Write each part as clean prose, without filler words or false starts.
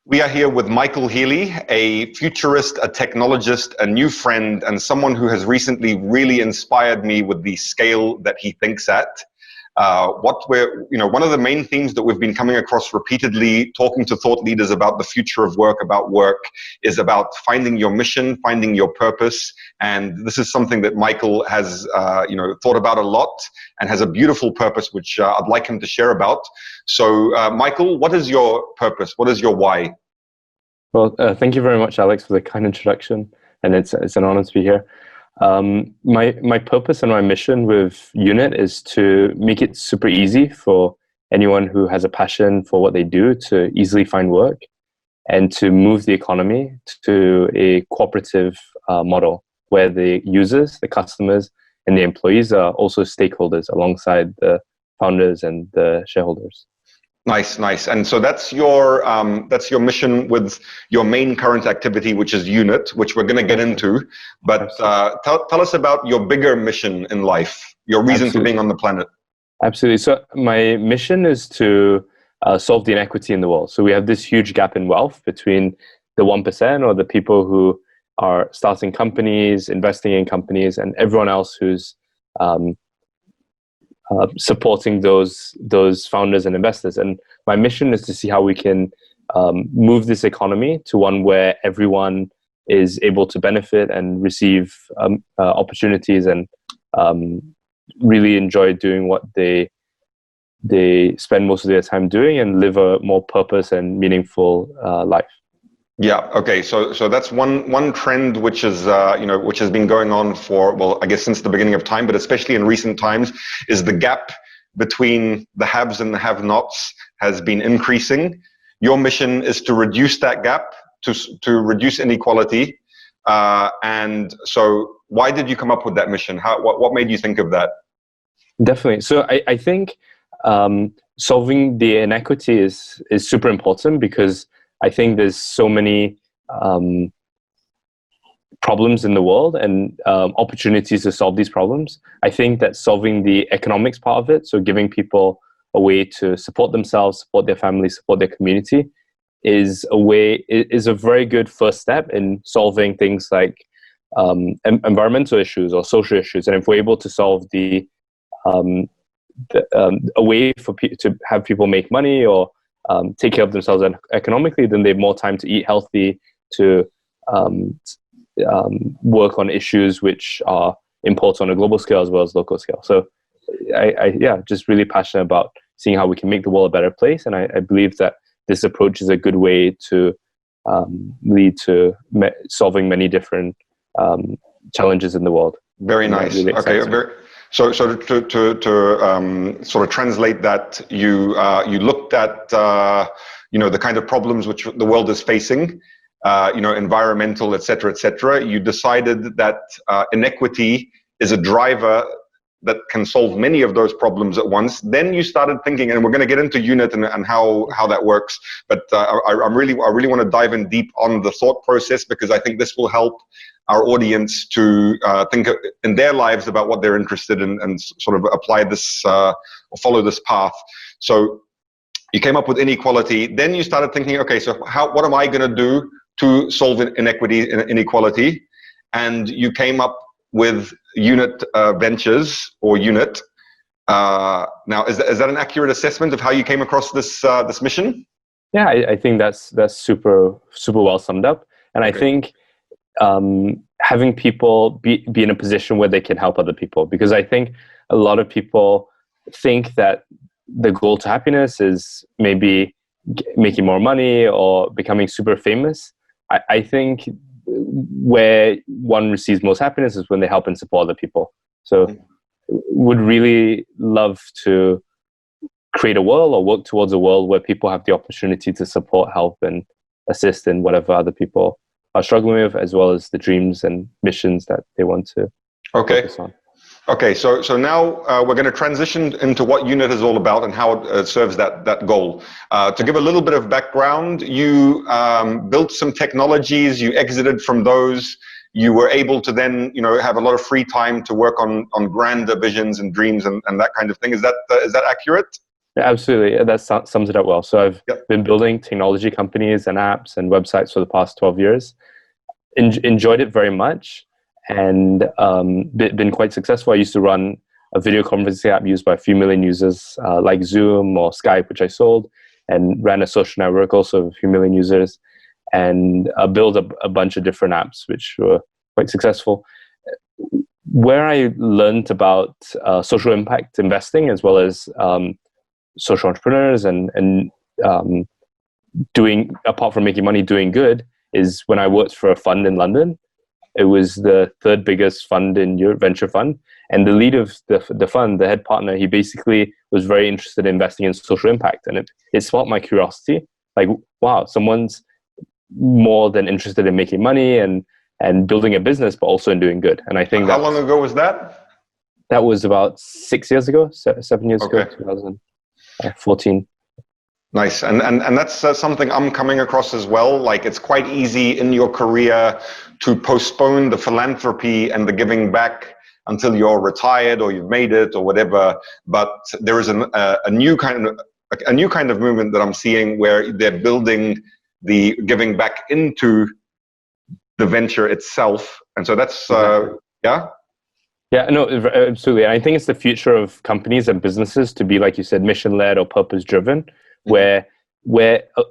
We are here with Michael Healy, a futurist, a technologist, a new friend, and someone who has recently really inspired me with the scale that he thinks at. One of the main themes that we've been coming across repeatedly, talking to thought leaders about the future of work, about work, is about finding your mission, finding your purpose. And this is something that Michael has, thought about a lot and has a beautiful purpose, which I'd like him to share about. So, Michael, what is your purpose? What is your why? Well, thank you very much, Alex, for the kind introduction, and it's an honor to be here. My purpose and my mission with Unit is to make it super easy for anyone who has a passion for what they do to easily find work, and to move the economy to a cooperative model where the users, the customers, and the employees are also stakeholders alongside the founders and the shareholders. Nice. And so that's your mission with your main current activity, which is Unit, which we're going to get into. But tell us about your bigger mission in life, your reason for being on the planet. Absolutely. So my mission is to solve the inequity in the world. So we have this huge gap in wealth between the 1%, or the people who are starting companies, investing in companies, and everyone else who's supporting those founders and investors. And my mission is to see how we can move this economy to one where everyone is able to benefit and receive opportunities and really enjoy doing what they spend most of their time doing, and live a more purpose and meaningful life. Yeah. Okay. So that's one trend which is which has been going on for, well, I guess since the beginning of time, but especially in recent times, is the gap between the haves and the have-nots has been increasing. Your mission is to reduce that gap, to reduce inequality, and so why did you come up with that mission? What made you think of that? Definitely. So I think solving the inequity is super important, because I think there's so many problems in the world and opportunities to solve these problems. I think that solving the economics part of it, so giving people a way to support themselves, support their families, support their community, is a very good first step in solving things like environmental issues or social issues. And if we're able to solve a way to have people make money or take care of themselves economically, then they have more time to eat healthy, to work on issues which are important on a global scale as well as local scale. So just really passionate about seeing how we can make the world a better place. And I believe that this approach is a good way to lead to solving many different challenges in the world. Very nice. Really okay. So to sort of translate that, you looked at the kind of problems which the world is facing, environmental, et cetera. You decided that inequity is a driver that can solve many of those problems at once. Then you started thinking, and we're going to get into Unit and how that works. But I really want to dive in deep on the thought process, because I think this will help our audience to think in their lives about what they're interested in and sort of apply this or follow this path. So you came up with inequality. Then you started thinking, okay, so what am I going to do to solve inequality? And you came up with Unit.Ventures or Unit. Now, is that an accurate assessment of how you came across this mission? Yeah, I think that's super well summed up. And okay. I think having people be in a position where they can help other people, because I think a lot of people think that the goal to happiness is maybe making more money or becoming super famous. I think where one receives most happiness is when they help and support other people. So would really love to create a world or work towards a world where people have the opportunity to support, help, and assist in whatever other people are struggling with, as well as the dreams and missions that they want to focus on. Okay, so now we're going to transition into what Unit is all about and how it serves that goal. To give a little bit of background, you built some technologies, you exited from those, you were able to then have a lot of free time to work on grander visions and dreams and that kind of thing. Is that accurate? Absolutely. That sums it up well. So I've Yep. been building technology companies and apps and websites for the past 12 years. Enjoyed it very much, and been quite successful. I used to run a video conferencing app used by a few million users, like Zoom or Skype, which I sold, and ran a social network also of a few million users, and built a bunch of different apps which were quite successful. Where I learned about social impact investing, as well as social entrepreneurs and doing, apart from making money, doing good, is when I worked for a fund in London. It was the third biggest fund in Europe, venture fund. And the lead of the fund, the head partner, he basically was very interested in investing in social impact. And it sparked my curiosity. Like, wow, someone's more than interested in making money and building a business, but also in doing good. And I think How long ago was that? That was about 6 years ago, 7 years Okay. ago, 2014. Nice. And that's something I'm coming across as well. Like, it's quite easy in your career to postpone the philanthropy and the giving back until you're retired or you've made it or whatever. But there is a new kind of movement that I'm seeing where they're building the giving back into the venture itself. And so that's, yeah. Yeah, no, absolutely. And I think it's the future of companies and businesses to be, like you said, mission-led or purpose-driven, where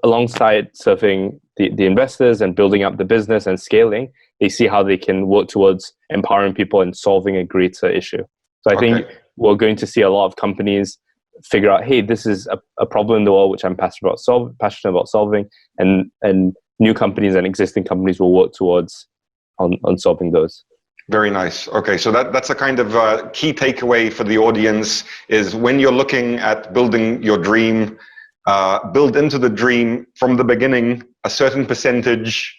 alongside serving the investors and building up the business and scaling, they see how they can work towards empowering people and solving a greater issue. So I think we're going to see a lot of companies figure out, hey, this is a problem in the world which I'm passionate about solving, and new companies and existing companies will work towards on solving those. Very nice. Okay, so that's a kind of key takeaway for the audience, is when you're looking at building your dream, build into the dream from the beginning a certain percentage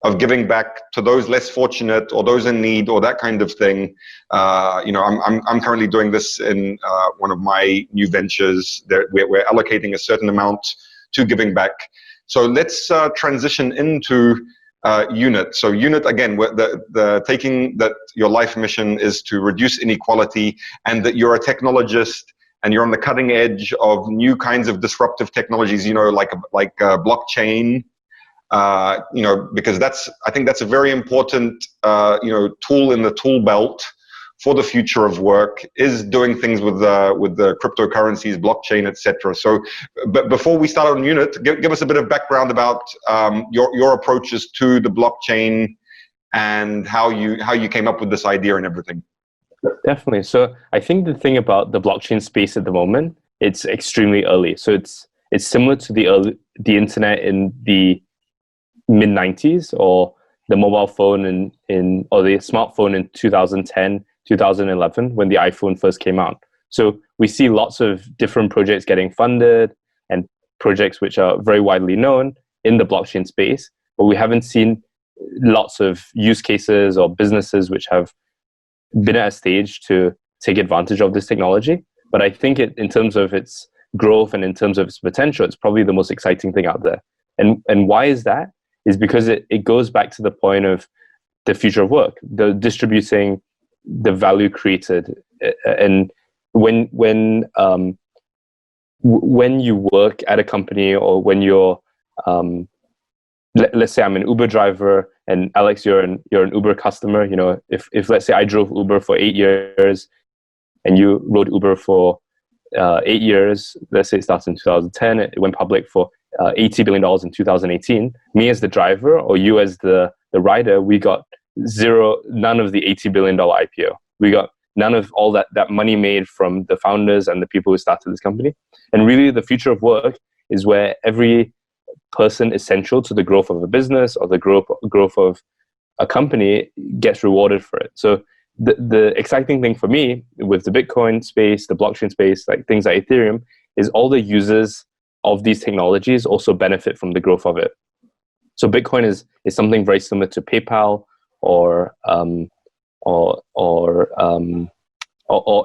of giving back to those less fortunate or those in need or that kind of thing. I'm currently doing this in one of my new ventures. We're allocating a certain amount to giving back. So let's transition into Unit. So Unit, again, the taking that your life mission is to reduce inequality, and that you're a technologist and you're on the cutting edge of new kinds of disruptive technologies, like blockchain, because I think that's a very important, tool in the tool belt for the future of work, is doing things with the cryptocurrencies, blockchain, etc. So, but before we start on Unit, give us a bit of background about your approaches to the blockchain and how you came up with this idea and everything. Definitely. So I think the thing about the blockchain space at the moment, it's extremely early. So it's similar to the internet in the mid-90s, or the mobile phone or the smartphone in 2010. 2011, when the iPhone first came out. So we see lots of different projects getting funded, and projects which are very widely known in the blockchain space, but we haven't seen lots of use cases or businesses which have been at a stage to take advantage of this technology. But I think in terms of its growth and in terms of its potential, it's probably the most exciting thing out there. And why is that? Is because it goes back to the point of the future of work, the distributing the value created. And when you work at a company, or when you're let's say I'm an Uber driver, and Alex, you're an Uber customer. If let's say I drove Uber for 8 years and you rode Uber for 8 years, let's say it starts in 2010, it went public for $80 billion in 2018. Me as the driver, or you as the rider, we got none of the $80 billion IPO. We got none of all that money made from the founders and the people who started this company. And really, the future of work is where every person essential to the growth of a business or the growth of a company gets rewarded for it. So the exciting thing for me with the Bitcoin space, the blockchain space, like things like Ethereum, is all the users of these technologies also benefit from the growth of it. So Bitcoin is something very similar to PayPal, or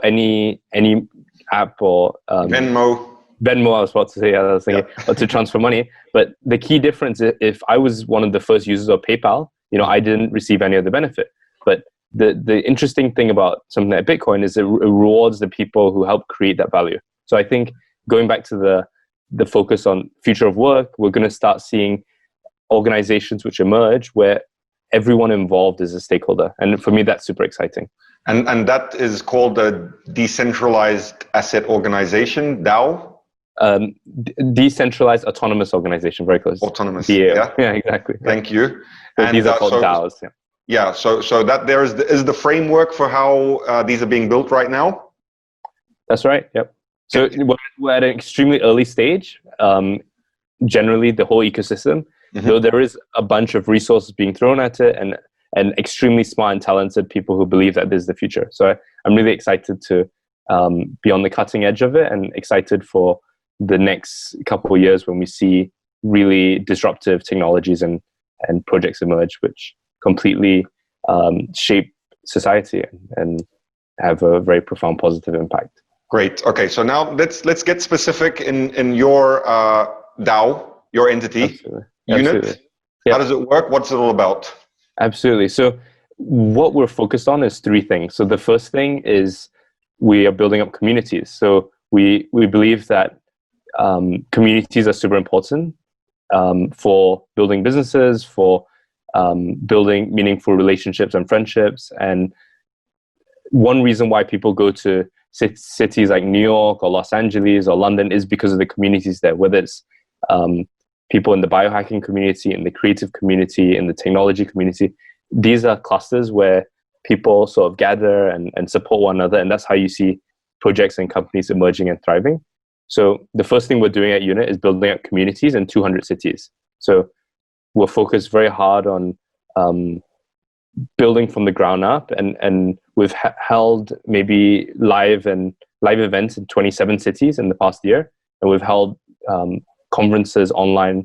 any app, or Venmo, I was about to say, I was thinking, or to transfer money. But the key difference, if I was one of the first users of PayPal, I didn't receive any of the benefit. But the interesting thing about something like Bitcoin is it rewards the people who help create that value. So I think going back to the focus on future of work, we're going to start seeing organizations which emerge where everyone involved is a stakeholder. And for me, that's super exciting. And that is called a decentralized asset organization, DAO? Decentralized autonomous organization, very close. Autonomous, yeah, exactly. Thank you. So and these are called DAOs. Yeah, so that there is the framework for how these are being built right now? That's right, yep. So we're at an extremely early stage. Generally, the whole ecosystem, though there is a bunch of resources being thrown at it and extremely smart and talented people who believe that this is the future. So I'm really excited to be on the cutting edge of it, and excited for the next couple of years when we see really disruptive technologies and projects emerge, which completely shape society and have a very profound positive impact. Great. Okay, so now let's get specific in your DAO, your entity. Absolutely. Unit. Absolutely. Yep. How does it work? What's it all about? Absolutely. So what we're focused on is three things. So the first thing is we are building up communities. So we believe that communities are super important for building businesses, for building meaningful relationships and friendships. And one reason why people go to cities like New York or Los Angeles or London is because of the communities there, whether it's people in the biohacking community, in the creative community, in the technology community. These are clusters where people sort of gather and support one another, and that's how you see projects and companies emerging and thriving. So the first thing we're doing at Unit is building up communities in 200 cities. So we're focused very hard on building from the ground up, and we've held maybe live events in 27 cities in the past year, and we've held conferences online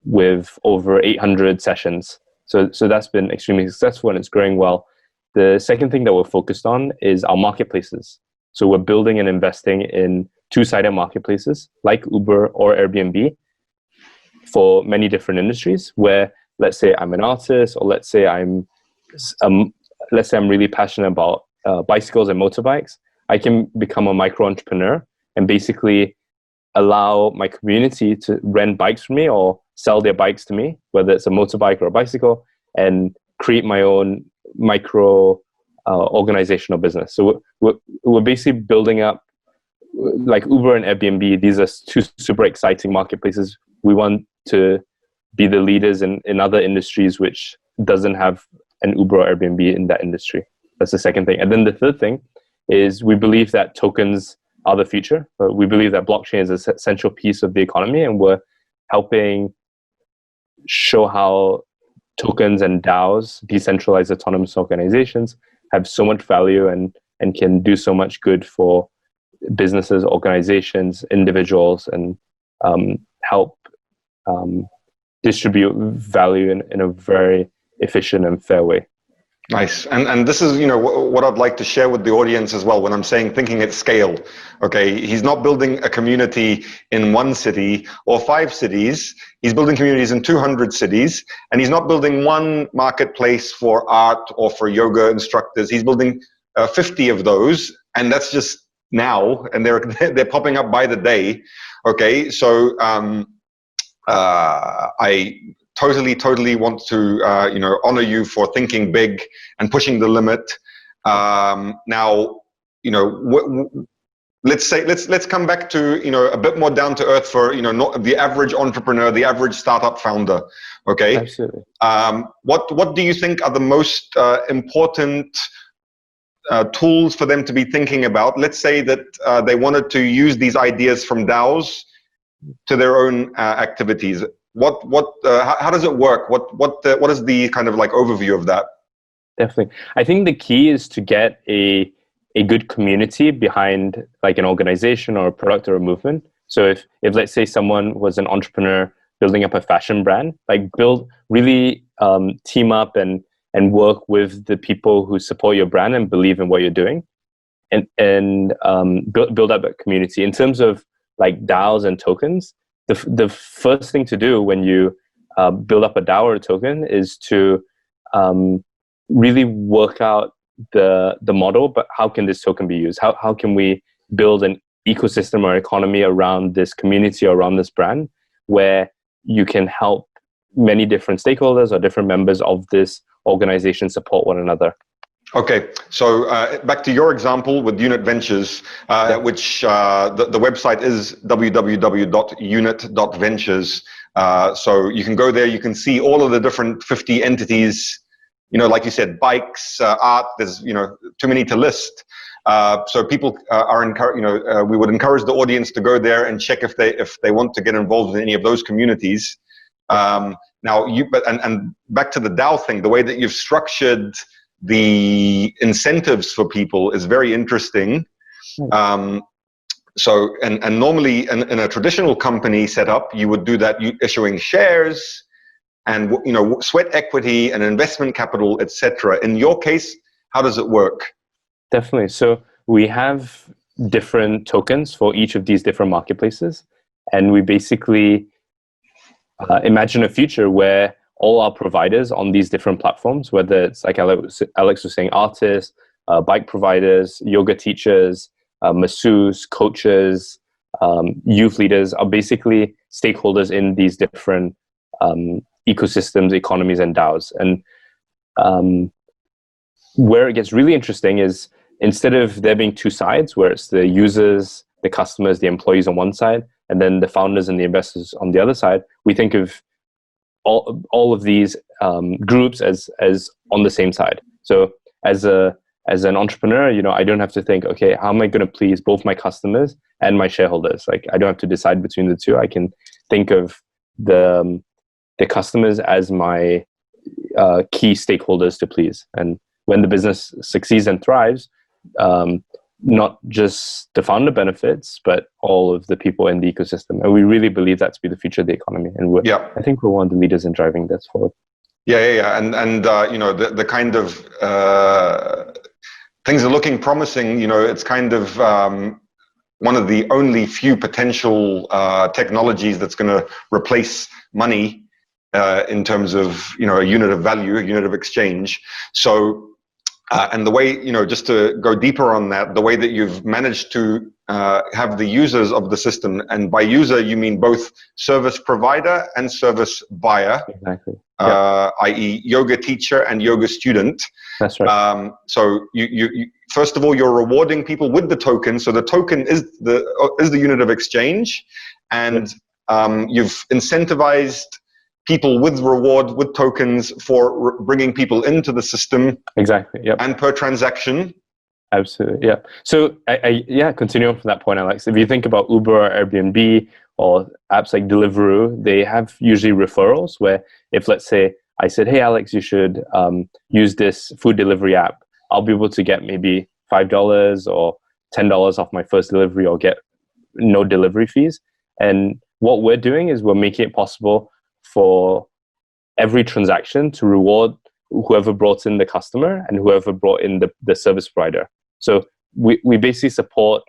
with over 800 sessions. So that's been extremely successful, and it's growing well. The second thing that we're focused on is our marketplaces. So we're building and investing in two-sided marketplaces like Uber or Airbnb for many different industries, where let's say I'm an artist, or let's say I'm really passionate about bicycles and motorbikes. I can become a micro entrepreneur and basically allow my community to rent bikes from me or sell their bikes to me, whether it's a motorbike or a bicycle, and create my own micro organizational business. So we're basically building up, like Uber and Airbnb. These are two super exciting marketplaces. We want to be the leaders in other industries which doesn't have an Uber or Airbnb in that industry. That's the second thing. And then the third thing is we believe that tokens are the future. We believe that blockchain is an essential piece of the economy, and we're helping show how tokens and DAOs, decentralized autonomous organizations, have so much value and can do so much good for businesses, organizations, individuals, and help distribute value in a very efficient and fair way. Nice. And this is, what I'd like to share with the audience as well when I'm saying thinking at scale. Okay, he's not building a community in one city or 5 cities. He's building communities in 200 cities, and he's not building one marketplace for art or for yoga instructors. He's building 50 of those, and that's just now, and they're popping up by the day. Okay, so I totally want to honor you for thinking big and pushing the limit. Now, let's come back to a bit more down to earth for not the average entrepreneur, the average startup founder. Okay. Absolutely. What do you think are the most important tools for them to be thinking about? Let's say that they wanted to use these ideas from DAOs to their own activities. How does it work? What is the kind of like overview of that? Definitely. I think the key is to get a good community behind like an organization or a product or a movement. So if let's say someone was an entrepreneur building up a fashion brand, like really team up and work with the people who support your brand and believe in what you're doing, and build up a community. In terms of like DAOs and tokens, the first thing to do when you build up a DAO or a token is to really work out the model, but how can this token be used? How can we build ecosystem or economy around this community, around this brand, where you can help many different stakeholders or different members of this organization support one another. Okay, so back to your example with Unit.Ventures, which the website is www.unit.ventures. So you can go there, you can see all of the different 50 entities, like you said, bikes, art, there's, too many to list. So people are encouraged, we would encourage the audience to go there and check if they want to get involved in any of those communities. Now, and back to the DAO thing, the way that you've structured the incentives for people is very interesting. So, and normally in a traditional company setup, you would do that issuing shares and, sweat equity and investment capital, etc. In your case, how does it work? Definitely. So we have different tokens for each of these different marketplaces. And we basically imagine a future where all our providers on these different platforms, whether it's like Alex was saying, artists, bike providers, yoga teachers, masseuse, coaches, youth leaders, are basically stakeholders in these different ecosystems, economies, and DAOs. And where it gets really interesting is, instead of there being two sides, where it's the users, the customers, the employees on one side, and then the founders and the investors on the other side, we think of all of these groups as on the same side. So as an entrepreneur, I don't have to think, okay, how am I going to please both my customers and my shareholders? Like, I don't have to decide between the two. I can think of the customers as my key stakeholders to please. And when the business succeeds and thrives, not just the founder benefits, but all of the people in the ecosystem. And we really believe that to be the future of the economy. And I think we're one of the leaders in driving this forward. Yeah. And the kind of things are looking promising. It's kind of one of the only few potential technologies that's going to replace money in terms of, a unit of value, a unit of exchange. So, and the way, just to go deeper on that, the way that you've managed to have the users of the system, and by user, you mean both service provider and service buyer. Exactly. I.e. yoga teacher and yoga student. That's right. So you first of all, you're rewarding people with the token. So the token is the unit of exchange, and you've incentivized people with reward, with tokens for bringing people into the system. Exactly. Yep. And per transaction. Absolutely. Yeah. So continuing from that point, Alex, if you think about Uber or Airbnb or apps like Deliveroo, they have usually referrals where, if let's say I said, hey, Alex, you should use this food delivery app, I'll be able to get maybe $5 or $10 off my first delivery, or get no delivery fees. And what we're doing is we're making it possible for every transaction to reward whoever brought in the customer and whoever brought in the service provider. So we basically support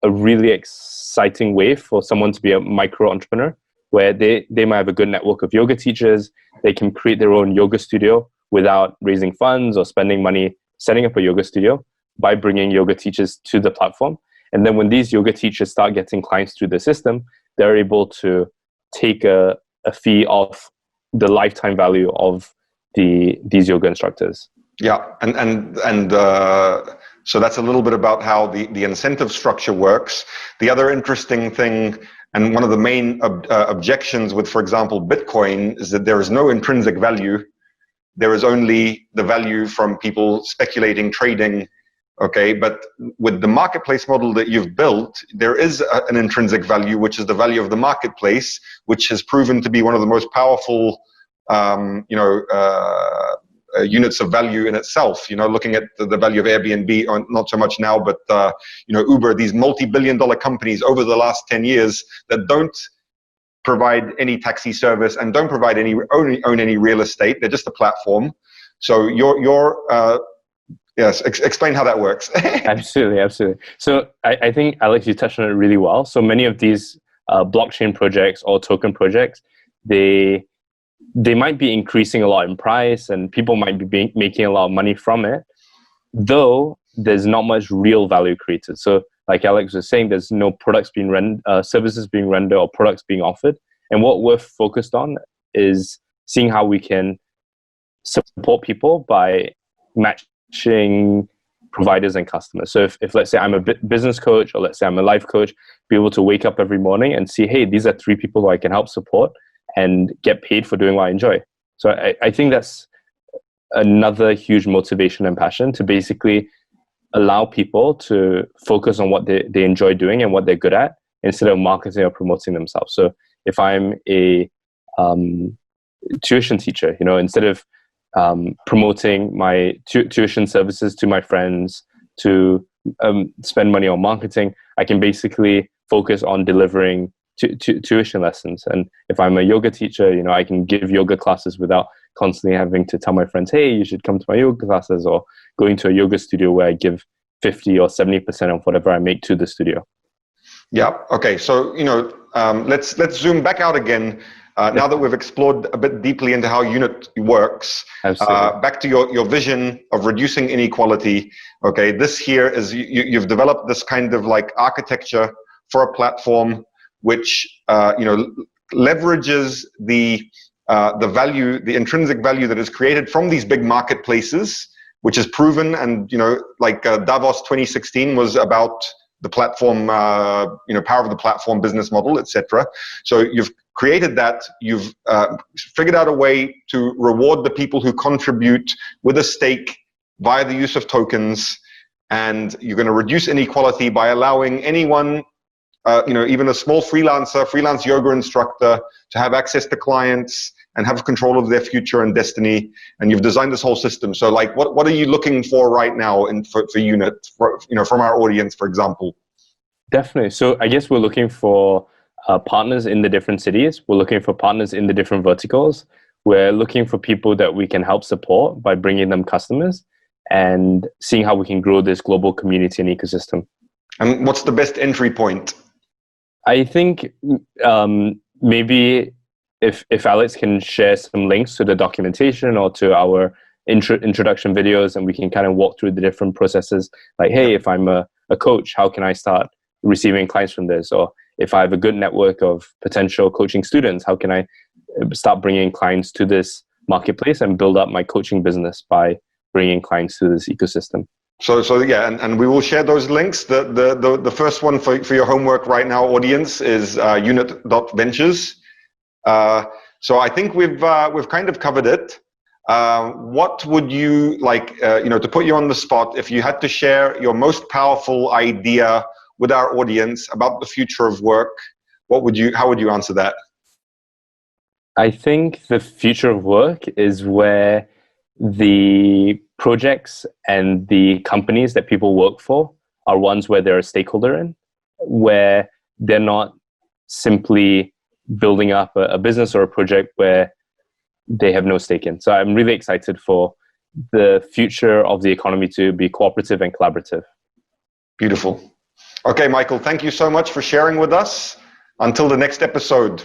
a really exciting way for someone to be a micro entrepreneur, where they might have a good network of yoga teachers. They can create their own yoga studio without raising funds or spending money setting up a yoga studio, by bringing yoga teachers to the platform. And then when these yoga teachers start getting clients through the system, they're able to take a fee of the lifetime value of these yoga instructors. Yeah, and so that's a little bit about how the incentive structure works. The other interesting thing, and one of the main objections with, for example, Bitcoin, is that there is no intrinsic value. There is only the value from people speculating, trading. Okay, but with the marketplace model that you've built, there is an intrinsic value, which is the value of the marketplace, which has proven to be one of the most powerful, units of value in itself. Looking at the value of Airbnb, not so much now, but Uber, these multi-billion-dollar companies over the last 10 years that don't provide any taxi service and don't provide own any real estate. They're just a platform. So yes, explain how that works. Absolutely. So I think, Alex, you touched on it really well. So many of these blockchain projects or token projects, they might be increasing a lot in price and people might be making a lot of money from it, though there's not much real value created. So like Alex was saying, there's no products being services being rendered or products being offered. And what we're focused on is seeing how we can support people by matching providers and customers. So if let's say I'm a business coach, or let's say I'm a life coach, be able to wake up every morning and see, hey, these are 3 people who I can help support and get paid for doing what I enjoy. So I think that's another huge motivation and passion, to basically allow people to focus on what they enjoy doing and what they're good at, instead of marketing or promoting themselves. So if I'm a tuition teacher, instead of promoting my tuition services to my friends to spend money on marketing, I can basically focus on delivering tuition lessons. And if I'm a yoga teacher, I can give yoga classes without constantly having to tell my friends, hey, you should come to my yoga classes, or going to a yoga studio where I give 50 or 70% of whatever I make to the studio. Yeah. Okay. So, let's zoom back out again. Now that we've explored a bit deeply into how Unit works, back to your vision of reducing inequality. Okay, this here is you've developed this kind of like architecture for a platform which leverages the value, the intrinsic value that is created from these big marketplaces, which is proven. And Davos 2016 was about the platform, power of the platform business model, etc. So you've created that. You've figured out a way to reward the people who contribute with a stake via the use of tokens, and you're going to reduce inequality by allowing anyone, even a small freelance yoga instructor, to have access to clients and have control of their future and destiny. And you've designed this whole system. So, what are you looking for right now for Unit, from our audience, for example? Definitely. So I guess we're looking for partners in the different cities. We're looking for partners in the different verticals. We're looking for people that we can help support by bringing them customers and seeing how we can grow this global community and ecosystem. And what's the best entry point? I think maybe if Alex can share some links to the documentation or to our introduction videos, and we can kind of walk through the different processes. Like, hey, if I'm a coach, how can I start receiving clients from this? Or if I have a good network of potential coaching students, how can I start bringing clients to this marketplace and build up my coaching business by bringing clients to this ecosystem? So yeah, and we will share those links. The first one for your homework right now, audience, is Unit.Ventures. So I think we've kind of covered it. What would you like, to put you on the spot, if you had to share your most powerful idea with our audience about the future of work? How would you answer that? I think the future of work is where the projects and the companies that people work for are ones where they're a stakeholder in, where they're not simply building up a business or a project where they have no stake in. So I'm really excited for the future of the economy to be cooperative and collaborative. Beautiful. Okay, Michael, thank you so much for sharing with us. Until the next episode.